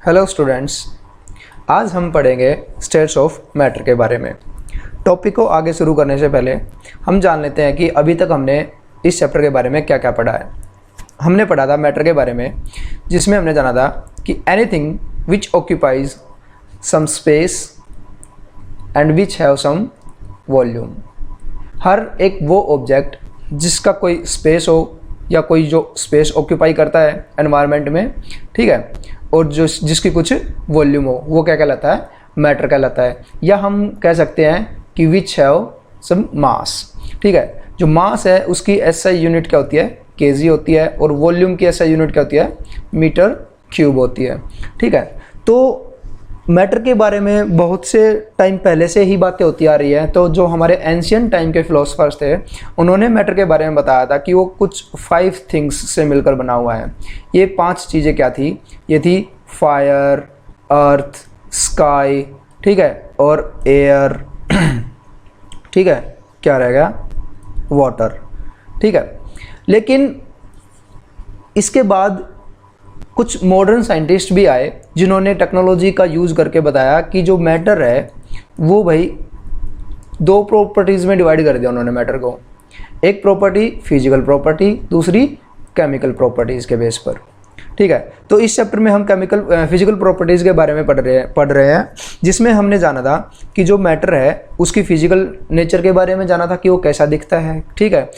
Hello students, आज हम पढ़ेंगे स्टेट्स ऑफ मैटर के बारे में। टॉपिक को आगे शुरू करने से पहले हम जान लेते हैं कि अभी तक हमने इस चैप्टर के बारे में क्या क्या पढ़ा है। हमने पढ़ा था मैटर के बारे में, जिसमें हमने जाना था कि anything which occupies some space and which have some volume. हर एक वो ऑब्जेक्ट जिसका कोई स्पेस हो या कोई जो स्पेस ऑक्यूपाई करता है एनवायरनमेंट में, ठीक है, और जो जिसकी कुछ वॉल्यूम हो, वो क्या कहलाता है? मैटर कहलाता है। या हम कह सकते हैं कि विच हैव सम मास, ठीक है। जो मास है उसकी एसआई यूनिट क्या होती है? केजी होती है। और वॉल्यूम की एसआई यूनिट क्या होती है? मीटर क्यूब होती है, ठीक है। तो मैटर के बारे में बहुत से टाइम पहले से ही बातें होती आ रही हैं। तो जो हमारे एंशियंट टाइम के फिलोसफर्स थे, उन्होंने मैटर के बारे में बताया था कि वो कुछ 5 थिंग्स से मिलकर बना हुआ है। ये 5 चीज़ें क्या थी? ये थी फायर, अर्थ, स्काई, ठीक है, और एयर, ठीक है, क्या रहेगा? वाटर, ठीक है। लेकिन इसके बाद कुछ मॉडर्न साइंटिस्ट भी आए जिन्होंने टेक्नोलॉजी का यूज़ करके बताया कि जो मैटर है वो भाई 2 प्रॉपर्टीज़ में डिवाइड कर दिया उन्होंने मैटर को। एक प्रॉपर्टी फिजिकल प्रॉपर्टी, दूसरी केमिकल प्रॉपर्टीज़ के बेस पर, ठीक है। तो इस चैप्टर में हम फिजिकल प्रॉपर्टीज़ के बारे में पढ़ रहे हैं, जिसमें हमने जाना था कि जो मैटर है उसकी फिजिकल नेचर के बारे में जाना था कि वो कैसा दिखता है, ठीक है,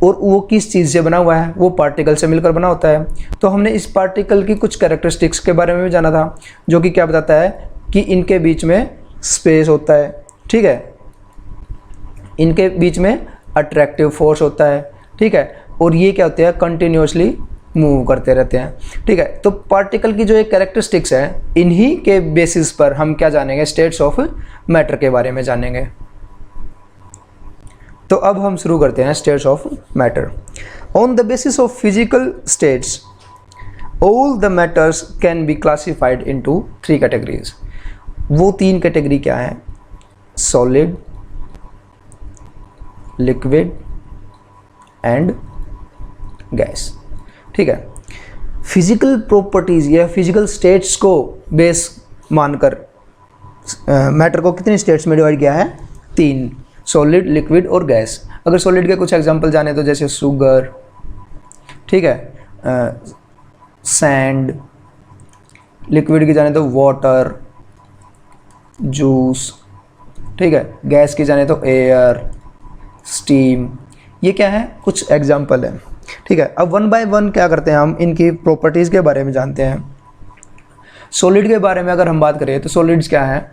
और वो किस चीज़ से बना हुआ है। वो पार्टिकल से मिलकर बना होता है। तो हमने इस पार्टिकल की कुछ कैरेक्टरिस्टिक्स के बारे में भी जाना था, जो कि क्या बताता है कि इनके बीच में स्पेस होता है, ठीक है, इनके बीच में अट्रैक्टिव फोर्स होता है, ठीक है, और ये क्या होते हैं? कंटिन्यूसली मूव करते रहते हैं, ठीक है। तो पार्टिकल की जो एक कैरेक्टरिस्टिक्स है, इन्हीं के बेसिस पर हम क्या जानेंगे? स्टेट्स ऑफ मैटर के बारे में जानेंगे। तो अब हम शुरू करते हैं states of matter. On the basis of physical states all the matters can be classified into 3 categories. वो 3 कैटेगरी क्या है? सॉलिड, लिक्विड एंड गैस, ठीक है। फिजिकल प्रॉपर्टीज या फिजिकल स्टेट्स को बेस मानकर मैटर को कितने स्टेट्स में डिवाइड किया है? 3, सॉलिड, लिक्विड और गैस। अगर सॉलिड के कुछ एग्जांपल जाने तो जैसे शुगर, ठीक है, सैंड, लिक्विड की जाने तो वाटर, जूस, ठीक है, गैस की जाने तो एयर, स्टीम। ये क्या है? कुछ एग्जांपल है, ठीक है। अब 1 बाय 1 क्या करते हैं, हम इनकी प्रॉपर्टीज़ के बारे में जानते हैं। सॉलिड के बारे में अगर हम बात करें तो सॉलिड्स क्या है?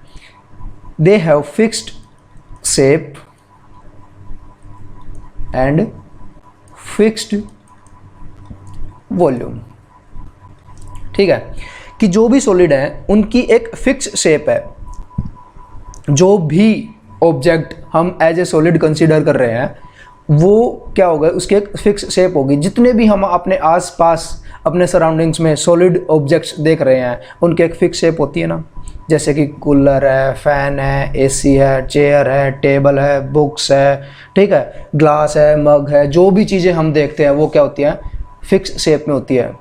दे have fixed shape and fixed volume, ठीक है, कि जो भी सॉलिड है उनकी एक फिक्स शेप है। जो भी ऑब्जेक्ट हम एज ए सॉलिड कंसीडर कर रहे हैं वो क्या होगा? उसकी एक फिक्स शेप होगी। जितने भी हम अपने आसपास अपने सराउंडिंग्स में सॉलिड ऑब्जेक्ट्स देख रहे हैं, उनकी एक फिक्स शेप होती है ना। जैसे कि कूलर है, फैन है, एसी है, चेयर है, टेबल है, बुक्स है, ठीक है, ग्लास है, मग है, जो भी चीज़ें हम देखते हैं वो क्या होती हैं? फिक्स शेप में होती है।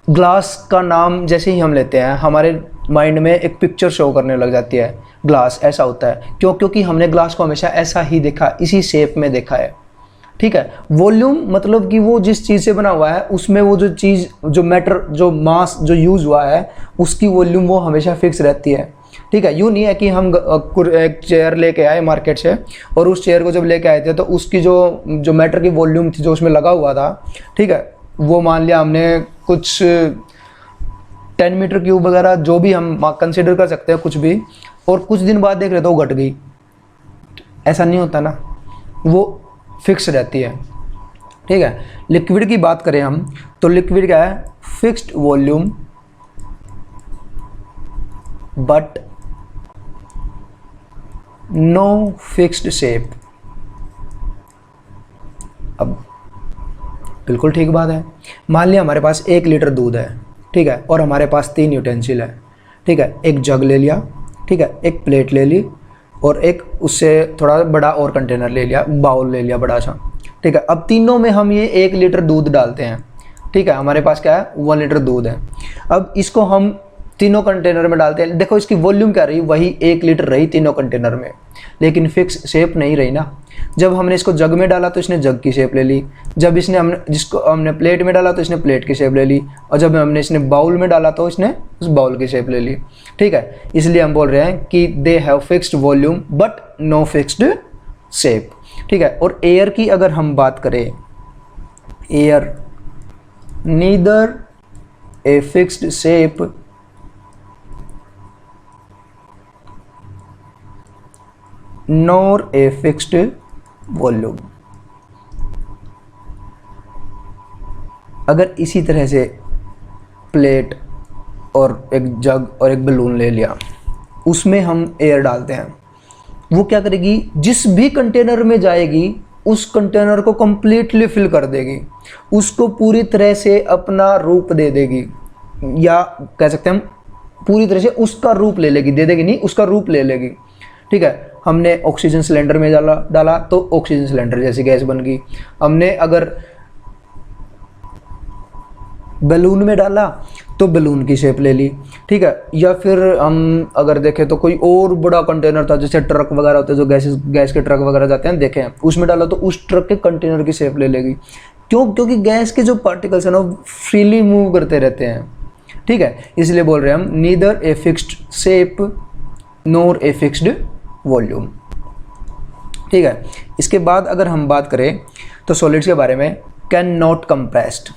ग्लास का नाम जैसे ही हम लेते हैं, हमारे माइंड में एक पिक्चर शो करने लग जाती है। ग्लास ऐसा होता है, क्यों? क्योंकि हमने ग्लास को हमेशा ऐसा ही देखा, इसी शेप में देखा है, ठीक है। वॉल्यूम मतलब कि वो जिस चीज़ से बना हुआ है उसमें वो जो चीज़, जो मैटर, जो मास जो यूज़ हुआ है, उसकी वॉल्यूम वो हमेशा फिक्स रहती है, ठीक है। यूँ नहीं है कि हम एक चेयर लेके आए मार्केट से और उस चेयर को जब लेके आए थे तो उसकी जो मैटर की वॉल्यूम थी जो उसमें लगा हुआ था, ठीक है, वो मान लिया हमने कुछ 10 मीटर क्यूब वगैरह जो भी हम कंसिडर कर सकते हैं कुछ भी, और कुछ दिन बाद देख रहे तो वो घट गई। ऐसा नहीं होता ना, वो फिक्स रहती है, ठीक है। लिक्विड की बात करें हम तो लिक्विड क्या है? Fixed volume but no fixed shape. अब बिल्कुल ठीक बात है। मान लिया हमारे पास 1 लीटर दूध है, ठीक है, और हमारे पास 3 यूटेंसिल है, ठीक है। एक जग ले लिया, ठीक है, एक प्लेट ले ली और एक उससे थोड़ा बड़ा और कंटेनर ले लिया, बाउल ले लिया बड़ा सा, ठीक है। अब तीनों में हम ये 1 लीटर दूध डालते हैं, ठीक है, हमारे पास क्या है 1 लीटर दूध है। अब इसको हम तीनों कंटेनर में डालते हैं, देखो इसकी वॉल्यूम क्या रही, वही 1 लीटर रही तीनों कंटेनर में, लेकिन फिक्स शेप नहीं रही ना। जब हमने इसको जग में डाला तो इसने जग की शेप ले ली, जब जिसको हमने प्लेट में डाला तो इसने प्लेट की शेप ले ली, और जब हमने इसने बाउल में डाला तो इसने उस बाउल की शेप ले ली। ठीक है, इसलिए हम बोल रहे हैं कि they have fixed volume but no fixed shape. ठीक है, और एयर की अगर हम बात करें, air neither a fixed shape nor a fixed volume. अगर इसी तरह से प्लेट और एक जग और एक बलून ले लिया, उसमें हम एयर डालते हैं, वो क्या करेगी, जिस भी कंटेनर में जाएगी उस कंटेनर को कंप्लीटली फिल कर देगी, उसको पूरी तरह से अपना रूप दे देगी, या कह सकते हैं हम पूरी तरह से उसका रूप ले लेगी, दे देगी नहीं, उसका रूप ले लेगी। ठीक है, हमने ऑक्सीजन सिलेंडर में डाला तो ऑक्सीजन सिलेंडर जैसी गैस बन गई, हमने अगर बैलून में डाला तो बैलून की शेप ले ली। ठीक है, या फिर हम अगर देखें तो कोई और बड़ा कंटेनर था, जैसे ट्रक वगैरह होते हैं जो गैस के ट्रक वगैरह जाते हैं, देखें उसमें डाला तो उस ट्रक के कंटेनर की शेप ले लेगी। क्यों? क्योंकि गैस के जो पार्टिकल्स हैं ना वो फ्रीली मूव करते रहते हैं। ठीक है, इसलिए बोल रहे हैं हम neither a fixed shape NOR A fixed volume. ठीक है, इसके बाद अगर हम बात करें तो सॉलिड्स के बारे में, can not compressed,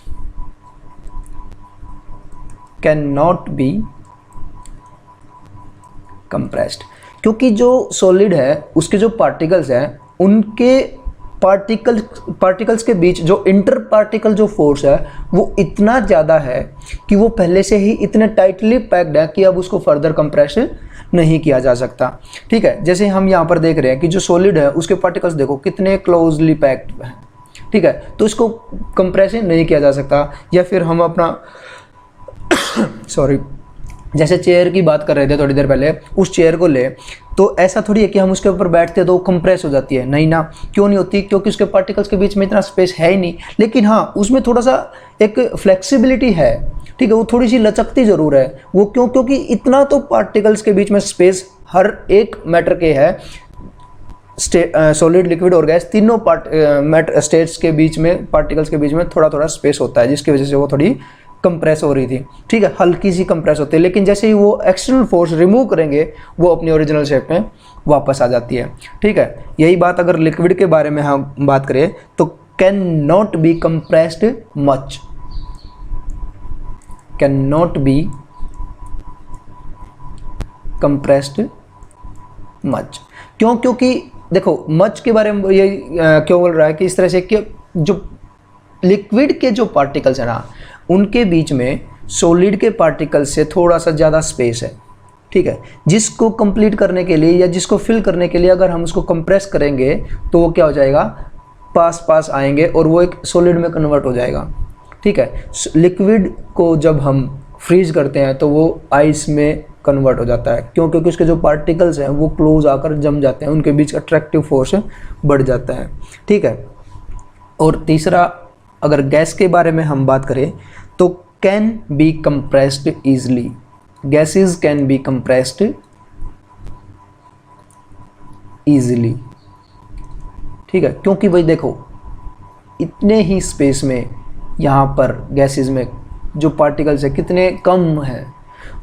can not be compressed, क्योंकि जो सॉलिड है उसके जो पार्टिकल्स हैं उनके पार्टिकल्स के बीच जो इंटर पार्टिकल जो फोर्स है वो इतना ज़्यादा है कि वो पहले से ही इतने टाइटली पैक्ड है कि अब उसको फर्दर कंप्रेस नहीं किया जा सकता। ठीक है, जैसे हम यहाँ पर देख रहे हैं कि जो सॉलिड है उसके पार्टिकल्स देखो कितने क्लोजली पैक्ड हैं। ठीक है, तो इसको कंप्रेस नहीं किया जा सकता। या फिर हम अपना सॉरी, जैसे चेयर की बात कर रहे थे थोड़ी देर पहले, उस चेयर को ले तो ऐसा थोड़ी है कि हम उसके ऊपर बैठते तो कंप्रेस हो जाती है, नहीं ना। क्यों नहीं होती? क्योंकि उसके पार्टिकल्स के बीच में इतना स्पेस है ही नहीं, लेकिन हाँ उसमें थोड़ा सा एक फ्लेक्सिबिलिटी है। ठीक है, वो थोड़ी सी लचकती ज़रूर है। वो क्यों? क्योंकि इतना तो पार्टिकल्स के बीच में स्पेस हर एक मैटर के है, सॉलिड लिक्विड और गैस तीनों स्टेट्स के बीच में, पार्टिकल्स के बीच में थोड़ा थोड़ा स्पेस होता है, जिसकी वजह से वो थोड़ी कंप्रेस हो रही थी। ठीक है, हल्की सी कंप्रेस होती है, लेकिन जैसे ही वो एक्सटर्नल फोर्स रिमूव करेंगे वो अपनी ओरिजिनल शेप में वापस आ जाती है। ठीक है, यही बात अगर लिक्विड के बारे में हम बात करें तो can not be compressed much, can not be compressed much. क्यों? क्योंकि देखो मच के बारे में ये क्यों बोल रहा है कि इस तरह से कि जो लिक्विड के जो पार्टिकल्स हैं ना उनके बीच में सॉलिड के पार्टिकल्स से थोड़ा सा ज़्यादा स्पेस है। ठीक है, जिसको कंप्लीट करने के लिए या जिसको फिल करने के लिए अगर हम उसको कंप्रेस करेंगे तो वो क्या हो जाएगा, पास आएंगे और वो एक सॉलिड में कन्वर्ट हो जाएगा। ठीक है, लिक्विड को जब हम फ्रीज करते हैं तो वो आइस में कन्वर्ट हो जाता है। क्यों? क्योंकि उसके जो पार्टिकल्स हैं वो क्लोज आकर जम जाते हैं, उनके बीच अट्रैक्टिव फोर्स बढ़ जाता है। ठीक है, और तीसरा अगर गैस के बारे में हम बात करें तो can be compressed easily, gases can be compressed easily. ठीक है, क्योंकि भाई देखो इतने ही स्पेस में यहाँ पर गैसेस में जो पार्टिकल्स है कितने कम है,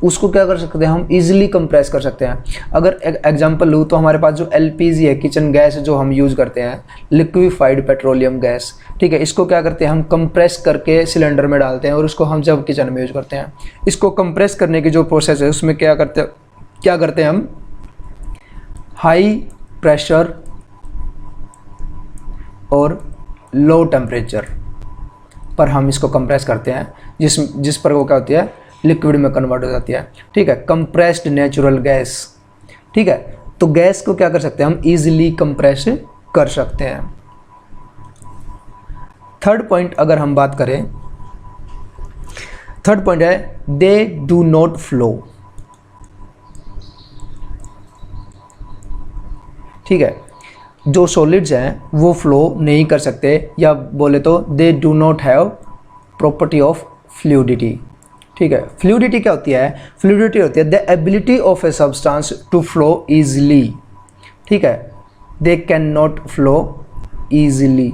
उसको क्या कर सकते हैं हम, इजीली कंप्रेस कर सकते हैं। अगर एग्जांपल लूँ तो हमारे पास जो एलपीजी है, किचन गैस जो हम यूज़ करते हैं, लिक्विफाइड पेट्रोलियम गैस। ठीक है, इसको क्या करते हैं हम, कंप्रेस करके सिलेंडर में डालते हैं और उसको हम जब किचन में यूज़ करते हैं। इसको कंप्रेस करने की जो प्रोसेस है उसमें क्या करते हैं हम, हाई प्रेशर और लो टेम्परेचर पर हम इसको कंप्रेस करते हैं, जिस पर वो क्या होती है, लिक्विड में कन्वर्ट हो जाती है। ठीक है, कंप्रेस्ड नेचुरल गैस। ठीक है, तो गैस को क्या कर सकते हैं हम, इजीली कंप्रेस कर सकते हैं। थर्ड पॉइंट अगर हम बात करें, थर्ड पॉइंट है दे डू नॉट फ्लो। ठीक है, जो सॉलिड्स हैं वो फ्लो नहीं कर सकते, या बोले तो they do not have property of fluidity. ठीक है। फ्लूइडिटी क्या होती है? फ्लूइडिटी होती है the ability of a substance to flow easily, ठीक है, they can not flow easily.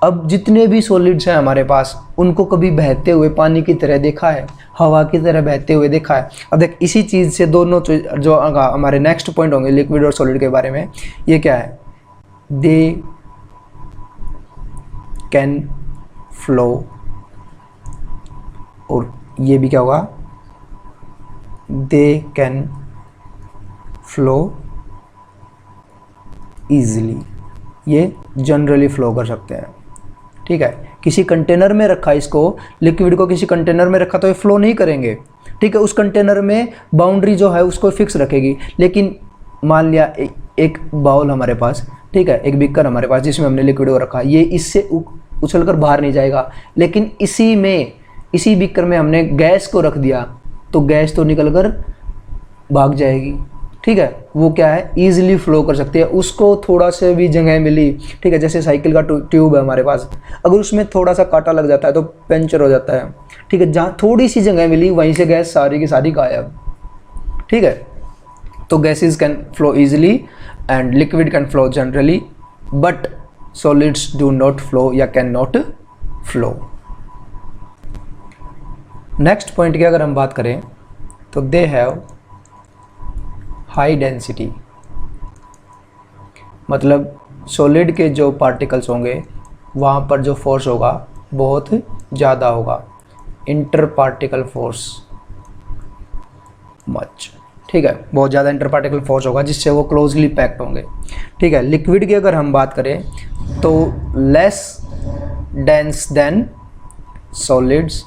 अब जितने भी सॉलिड्स हैं हमारे पास, उनको कभी बहते हुए पानी की तरह देखा है, हवा की तरह बहते हुए देखा है? अब देख, इसी चीज़ से दोनों जो हमारे नेक्स्ट पॉइंट होंगे लिक्विड और सॉलिड के बारे में, ये क्या है? दे कैन फ्लो, और ये भी क्या होगा? They can flow easily. ये जनरली फ्लो कर सकते हैं, ठीक है। किसी कंटेनर में रखा इसको, लिक्विड को किसी कंटेनर में रखा तो ये फ्लो नहीं करेंगे, ठीक है। उस कंटेनर में बाउंड्री जो है उसको फिक्स रखेगी। लेकिन मान लिया एक बाउल हमारे पास, ठीक है, एक बीकर हमारे पास जिसमें हमने लिक्विड को रखा, ये इससे उछल कर बाहर नहीं जाएगा। लेकिन इसी बीकर में हमने गैस को रख दिया तो गैस तो निकल कर भाग जाएगी, ठीक है। वो क्या है? ईजिली फ्लो कर सकती है। उसको थोड़ा से भी जगह मिली, ठीक है, जैसे साइकिल का ट्यूब है हमारे पास, अगर उसमें थोड़ा सा कांटा लग जाता है तो पंचर हो जाता है, ठीक है। जहाँ थोड़ी सी जगह मिली वहीं से गैस सारी की सारी गायब, ठीक है। तो gases can flow easily and liquid can flow generally, but solids do not flow या can not flow. Next point की अगर हम बात करें तो दे हैव हाई डेंसिटी, मतलब सॉलिड के जो पार्टिकल्स होंगे वहाँ पर जो फोर्स होगा बहुत ज़्यादा होगा, इंटर पार्टिकल फोर्स मच, ठीक है, बहुत ज़्यादा इंटर पार्टिकल फोर्स होगा जिससे वो क्लोजली पैक्ड होंगे, ठीक है। लिक्विड की अगर हम बात करें तो लेस डेंस देन सॉलिड्स,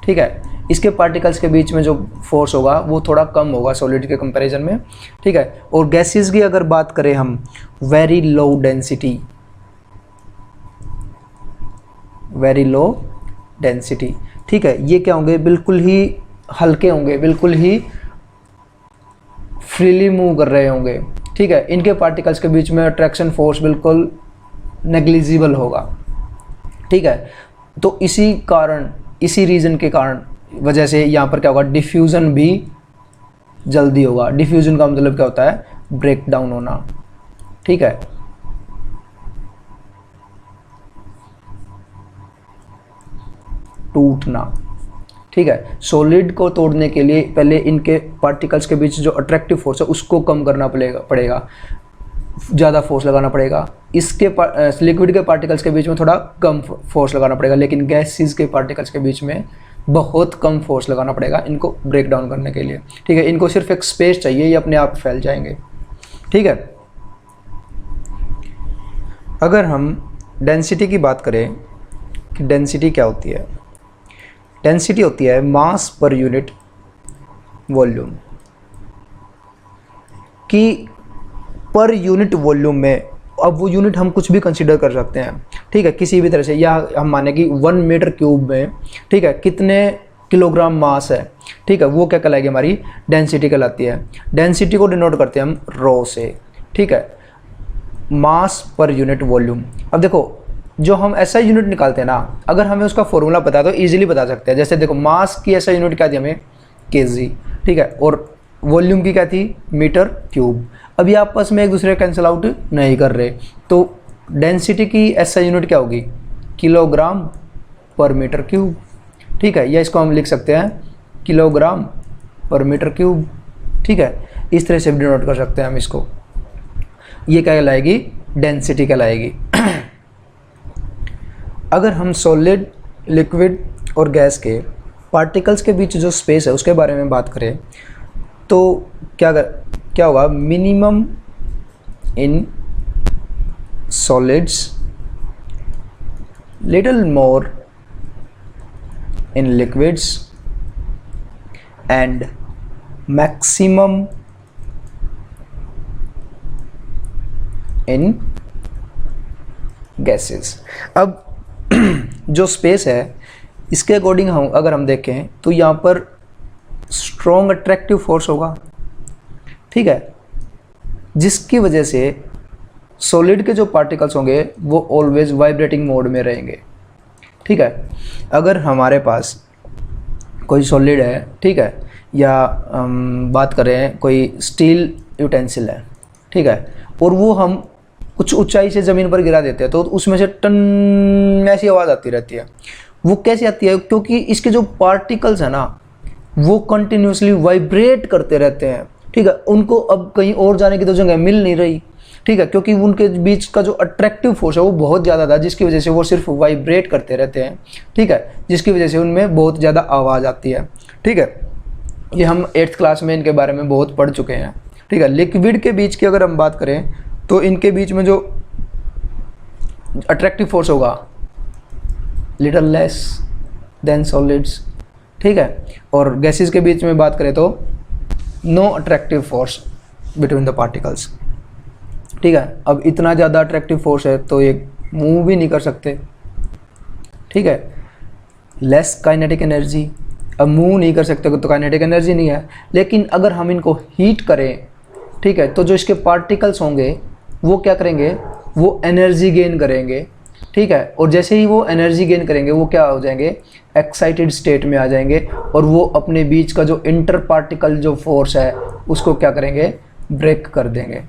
ठीक है। इसके पार्टिकल्स के बीच में जो फोर्स होगा वो थोड़ा कम होगा सॉलिड के कंपैरिजन में, ठीक है। और गैसेस की अगर बात करें हम, very low density, very low density, ठीक है। ये क्या होंगे? बिल्कुल ही हल्के होंगे, बिल्कुल ही फ्रीली मूव कर रहे होंगे, ठीक है। इनके पार्टिकल्स के बीच में अट्रैक्शन फोर्स बिल्कुल नेग्लिजिबल होगा, ठीक है। तो इसी कारण, इसी रीज़न के कारण वजह से यहाँ पर क्या होगा? डिफ्यूज़न भी जल्दी होगा। डिफ्यूज़न का मतलब क्या होता है? ब्रेक डाउन होना, ठीक है। टूटना, ठीक है। सॉलिड को तोड़ने के लिए पहले इनके पार्टिकल्स के बीच जो अट्रैक्टिव फोर्स है उसको कम करना पड़ेगा, ज़्यादा फोर्स लगाना पड़ेगा। इसके लिक्विड के पार्टिकल्स के बीच में थोड़ा कम फोर्स लगाना पड़ेगा, लेकिन गैसेस के पार्टिकल्स के बीच में बहुत कम फोर्स लगाना पड़ेगा इनको ब्रेक डाउन करने के लिए, ठीक है। इनको सिर्फ एक स्पेस चाहिए, ये अपने आप फैल जाएंगे, ठीक है। अगर हम डेंसिटी की बात करें कि डेंसिटी क्या होती है? डेंसिटी होती है मास पर यूनिट वॉल्यूम, कि पर यूनिट वॉल्यूम में, अब वो यूनिट हम कुछ भी कंसीडर कर सकते हैं, ठीक है, किसी भी तरह से, या हम माने कि 1 मीटर क्यूब में, ठीक है, कितने किलोग्राम मास है, ठीक है, वो क्या कहलाएगी? हमारी डेंसिटी कहलाती है। डेंसिटी को डिनोट करते हैं हम रो से, ठीक है, मास पर यूनिट वॉल्यूम। अब देखो, जो हम ऐसा यूनिट निकालते हैं ना, अगर हमें उसका फॉर्मूला पता है तो ईजिली बता सकते हैं। जैसे देखो, मास की ऐसा यूनिट क्या थी हमें? केजी, ठीक है, और वॉल्यूम की क्या थी? Metre cube. अभी आपस में एक दूसरे कैंसिल आउट नहीं कर रहे, तो डेंसिटी की ऐसा यूनिट क्या होगी? किलोग्राम पर मीटर क्यूब, ठीक है, या इसको हम लिख सकते हैं किलोग्राम पर मीटर क्यूब, ठीक है। इस तरह से भी डिनोट कर सकते हैं हम इसको। ये क्या कहलाएगी? डेंसिटी कहलाएगी। अगर हम सॉलिड, लिक्विड और गैस के पार्टिकल्स के बीच जो स्पेस है उसके बारे में बात करें तो क्या होगा? Minimum in solids, little more in liquids and maximum in gases। अब जो स्पेस है इसके अकॉर्डिंग अगर हम देखें तो यहाँ पर स्ट्रॉन्ग अट्रैक्टिव फोर्स होगा, ठीक है, जिसकी वजह से सॉलिड के जो पार्टिकल्स होंगे वो ऑलवेज वाइब्रेटिंग मोड में रहेंगे, ठीक है। अगर हमारे पास कोई सॉलिड है, ठीक है, या बात करें कोई स्टील यूटेंसिल है, ठीक है, और वो हम कुछ ऊंचाई से ज़मीन पर गिरा देते हैं तो उसमें से टन ऐसी आवाज़ आती रहती है। वो कैसे आती है? क्योंकि इसके जो पार्टिकल्स है ना वो कंटिन्यूसली वाइब्रेट करते रहते हैं, ठीक है। उनको अब कहीं और जाने की तो जगह मिल नहीं रही, ठीक है, क्योंकि उनके बीच का जो अट्रैक्टिव फोर्स है वो बहुत ज़्यादा था, जिसकी वजह से वो सिर्फ वाइब्रेट करते रहते हैं, ठीक है, जिसकी वजह से उनमें बहुत ज़्यादा आवाज़ आती है, ठीक है। ये हम 8th क्लास में इनके बारे में बहुत पढ़ चुके हैं, ठीक है। लिक्विड के बीच की अगर हम बात करें तो इनके बीच में जो अट्रैक्टिव फोर्स होगा लिटल लेस देन सॉलिड्स, ठीक है। और गैसेस के बीच में बात करें तो no attractive force between the particles, ठीक है। अब इतना ज़्यादा अट्रैक्टिव फोर्स है तो ये मूव भी नहीं कर सकते, ठीक है। लेस काइनेटिक एनर्जी, अब मूव नहीं कर सकते तो काइनेटिक एनर्जी नहीं है। लेकिन अगर हम इनको हीट करें, ठीक है, तो जो इसके पार्टिकल्स होंगे वो क्या करेंगे, वो एनर्जी गेन करेंगे, ठीक है। और जैसे ही वो एनर्जी गेन करेंगे वो क्या हो जाएंगे, एक्साइटेड स्टेट में आ जाएंगे और वो अपने बीच का जो इंटर पार्टिकल जो फोर्स है उसको क्या करेंगे, ब्रेक कर देंगे,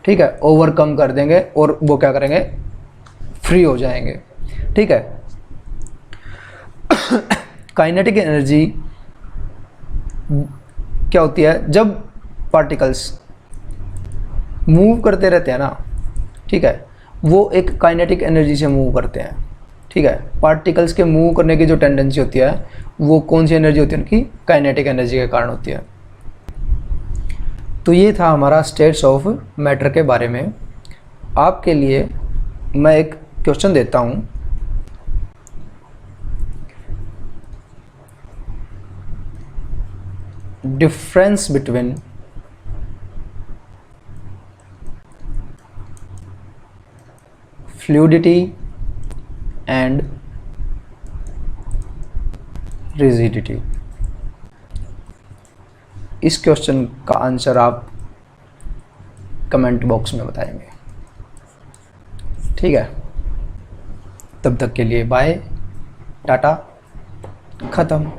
ठीक है, ओवरकम कर देंगे और वो क्या करेंगे, फ्री हो जाएंगे, ठीक है। काइनेटिक एनर्जी क्या होती है, जब पार्टिकल्स मूव करते रहते हैं ना, ठीक है, वो एक काइनेटिक एनर्जी से मूव करते हैं, ठीक है। पार्टिकल्स के मूव करने की जो टेंडेंसी होती है वो कौन सी एनर्जी होती है, उनकी काइनेटिक एनर्जी के कारण होती है। तो ये था हमारा स्टेट्स ऑफ मैटर के बारे में। आपके लिए मैं एक क्वेश्चन देता हूँ, difference between fluidity and rigidity. इस क्वेश्चन का आंसर आप कमेंट बॉक्स में बताएंगे, ठीक है। तब तक के लिए बाय, टाटा, ख़त्म।